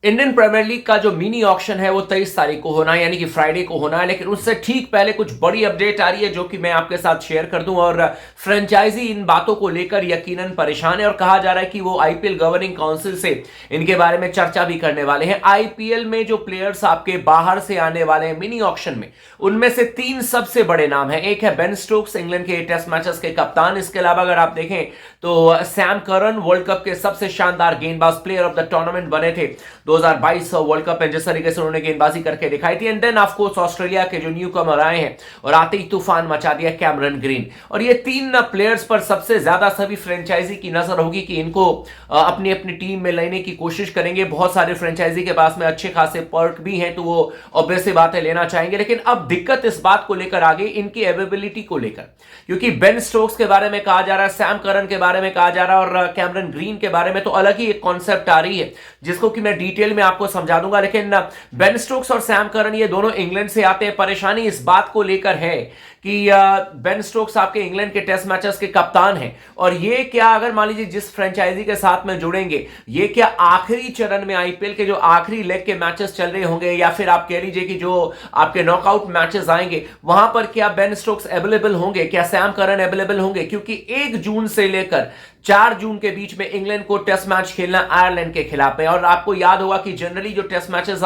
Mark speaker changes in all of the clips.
Speaker 1: Indian premiere league का जो mini auction है वो 23 तारीख को होना है, यानी कि फ्राइडे को होना है। लेकिन उससे ठीक पहले कुछ बड़ी अपडेट आ रही है जो कि मैं आपके साथ शेयर कर दूं। और फ्रेंचाइजी इन बातों को लेकर यकीनन परेशान है और कहा जा रहा है कि वो आईपीएल गवर्निंग काउंसिल से इनके बारे में चर्चा भी करने वाले हैं। आईपीएल में जो प्लेयर्स आपके बाहर से आने वाले हैं मिनी ऑक्शन में, उनमें से 3 सबसे बड़े नाम हैं। एक है बेन स्टोक्स, इंग्लैंड के टेस्ट मैचेस के कप्तान। इसके अलावा अगर आप देखें तो सैम करन, वर्ल्ड कप के सबसे शानदार गेंदबाज, प्लेयर ऑफ द टूर्नामेंट बने थे 2022 वर्ल्ड कप में, जिस तरीके से उन्होंने गेंदबाजी करके दिखाई थी। And then of course Australia के जो न्यू कमर आए हैं और आते ही तूफान मचा दिया, कैमरन ग्रीन। और ये 3 प्लेयर्स पर सबसे ज्यादा सभी फ्रेंचाइजी की नजर होगी कि इनको अपनी अपनी टीम में लेने की कोशिश करेंगे। बहुत सारे फ्रेंचाइजी के पास में अच्छे खासे पर्क भी हैं, तो वो ऑब्वियस सी बात है लेना चाहेंगे। लेकिन अब दिक्कत इस बात को लेकर आ गई, इनकी अवेलेबिलिटी को लेकर, क्योंकि बेन स्टोक्स के बारे में कहा जा रहा है, सैम करन के बारे में कहा जा रहा है और कैमरन ग्रीन के बारे में तो अलग ही एक कॉन्सेप्ट आ रही है जिसको कि मैं डिटेल में आपको समझा दूंगा। लेकिन बेन स्टोक्स और सैम करन ये दोनों इंग्लैंड से आते हैं। परेशानी इस बात को लेकर है कि बेन स्टोक्स आपके इंग्लैंड के टेस्ट मैचेस के कप्तान हैं और ये क्या, अगर मान लीजिए जिस फ्रेंचाइजी के साथ में जुड़ेंगे, ये क्या आखिरी चरण में आईपीएल के जो आखिरी लेग के मैचेस चल रहे होंगे, या फिर आप कह लीजिए कि जो आपके नॉकआउट मैचेस आएंगे वहां पर क्या बेन स्टोक्स अवेलेबल होंगे, क्या सैम करन अवेलेबल होंगे? क्योंकि 1 जून से लेकर 4 जून के बीच में इंग्लैंड को टेस्ट मैच खेलना आयरलैंड के खिलाफ है। और आपको याद होगा कि जनरली जो टेस्ट मैचेस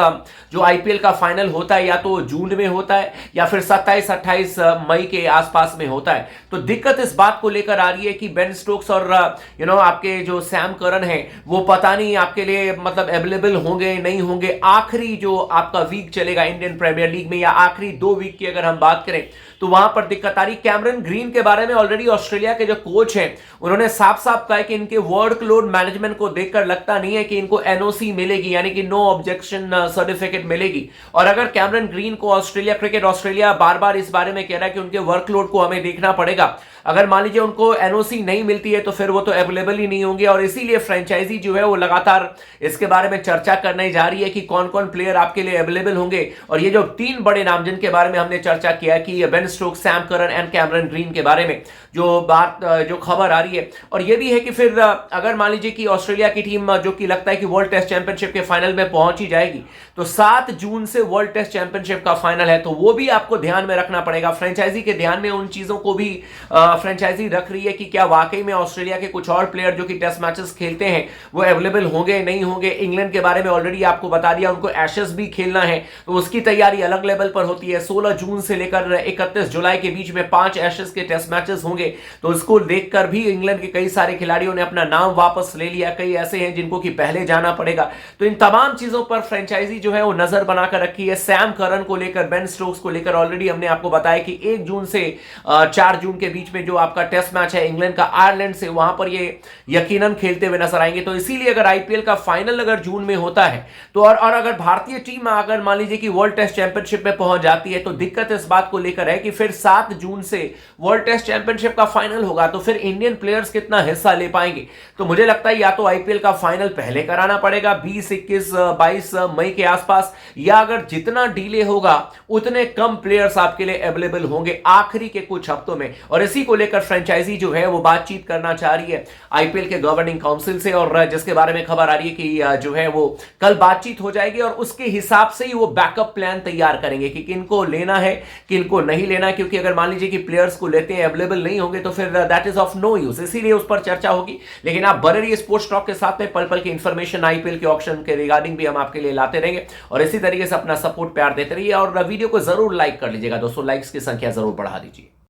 Speaker 1: जो आईपीएल का फाइनल होता है या तो जून में होता है या फिर 27-28 मई के आसपास में होता है। तो दिक्कत इस बात को लेकर आ रही है कि बेन स्टोक्स और आपके जो सैम करन है वो पता नहीं आपके लिए मतलब अवेलेबल होंगे नहीं होंगे। आखिरी जो आपका वीक चलेगा इंडियन प्रीमियर लीग में, या आखिरी 2 वीक की अगर हम बात करें, तो वहां पर दिक्कत आ रही। कैमरन ग्रीन के बारे में ऑलरेडी ऑस्ट्रेलिया के जो कोच हैं उन्होंने साफ साफ कहा है कि इनके वर्कलोड मैनेजमेंट को देखकर लगता नहीं है कि इनको एनओसी मिलेगी, यानी कि नो ऑब्जेक्शन सर्टिफिकेट मिलेगी। और अगर कैमरन ग्रीन को ऑस्ट्रेलिया बार बार इस बारे में कह रहा है कि उनके वर्कलोड को हमें देखना पड़ेगा, अगर मान लीजिए उनको एनओसी नहीं मिलती है तो फिर वो तो अवेलेबल ही नहीं होंगे। और इसीलिए फ्रेंचाइजी जो है वो लगातार इसके बारे में चर्चा करने जा रही है कि कौन कौन प्लेयर आपके लिए अवेलेबल होंगे। और ये जो 3 बड़े नाम जिनके बारे में हमने चर्चा किया कि Ben Stokes, Sam Curran and Cameron green के बारे में जो खबर आ रही है, और ये भी है कि फिर अगर मान लीजिए कि ऑस्ट्रेलिया की टीम जो कि लगता है कि वर्ल्ड टेस्ट चैंपियनशिप के फाइनल में पहुंच ही जाएगी, तो 7 जून से वर्ल्ड टेस्ट चैंपियनशिप का फाइनल है, तो वो भी आपको ध्यान में रखना पड़ेगा। फ्रेंचाइजी के ध्यान में उन चीजों को भी फ्रेंचाइजी रख रही है कि क्या वाकई में ऑस्ट्रेलिया के कुछ और प्लेयर जो कि टेस्ट मैचेस खेलते हैं वो अवेलेबल होंगे नहीं होंगे। इंग्लैंड के बारे में ऑलरेडी आपको बता दिया, उनको एशेस भी खेलना है, तो उसकी तैयारी अलग लेवल पर होती है। 16 जून से लेकर 31 जुलाई के बीच में 5 एशेस के टेस्ट मैचेस होंगे, तो उसको देखकर भी इंग्लैंड के कई सारे खिलाड़ियों ने अपना नाम वापस ले लिया। कई ऐसे हैं जिनको कि पहले जाना पड़ेगा। तो इन तमाम चीजों पर फ्रेंचाइजी जो है वो नजर बनाकर रखी है। सैम करन को लेकर, बेन स्टोक्स को लेकर ऑलरेडी हमने आपको बताया कि 1 जून से 4 जून के बीच में जो आपका टेस्ट मैच है इंग्लैंड का आयरलैंड से, वहां पर ये यकीनन खेलते हुए नजर आएंगे। तो इसीलिए अगर आईपीएल का फाइनल अगर जून में होता है तो और अगर भारतीय टीम अगर मान लीजिए कि वर्ल्ड टेस्ट चैंपियनशिप में पहुंच जाती है, तो दिक्कत इस बात को लेकर है कि फिर 7 जून से वर्ल्ड टेस्ट चैंपियनशिप का फाइनल होगा, तो फिर इंडियन प्लेयर्स कितना हिस्सा ले पाएंगे? तो मुझे लगता है या तो आईपीएल का फाइनल पहले कराना पड़ेगा 20, 21, 22 मई के आसपास, या अगर जितना डिले होगा उतने कम प्लेयर्स आपके लिए अवेलेबल होंगे आखिरी के कुछ हफ्तों में। और इसी को लेकर फ्रेंचाइजी जो है वो बातचीत करना चाह रही है आईपीएल के गवर्निंग काउंसिल से, और जिसके बारे में खबर आ रही है कि जो है वो कल बातचीत हो जाएगी और उसके हिसाब से ही वो बैकअप प्लान तैयार करेंगे कि किनको लेना है किनको नहीं लेना। क्योंकि अगर मान लीजिए कि प्लेयर्स को लेते हैं अवेलेबल नहीं होंगे तो फिर that is of no use, इसीलिए उस पर चर्चा होगी। लेकिन आप बने रहिए स्पोर्ट्स टॉक के साथ में, पल पल की इंफॉर्मेशन आईपीएल के ऑक्शन के रिगार्डिंग भी हम आपके लिए लाते रहेंगे और इसी तरीके से अपना सपोर्ट प्यार देते रहिए। और वीडियो को जरूर लाइक कर लीजिएगा दोस्तों, लाइक्स की संख्या जरूर बढ़ा दीजिए।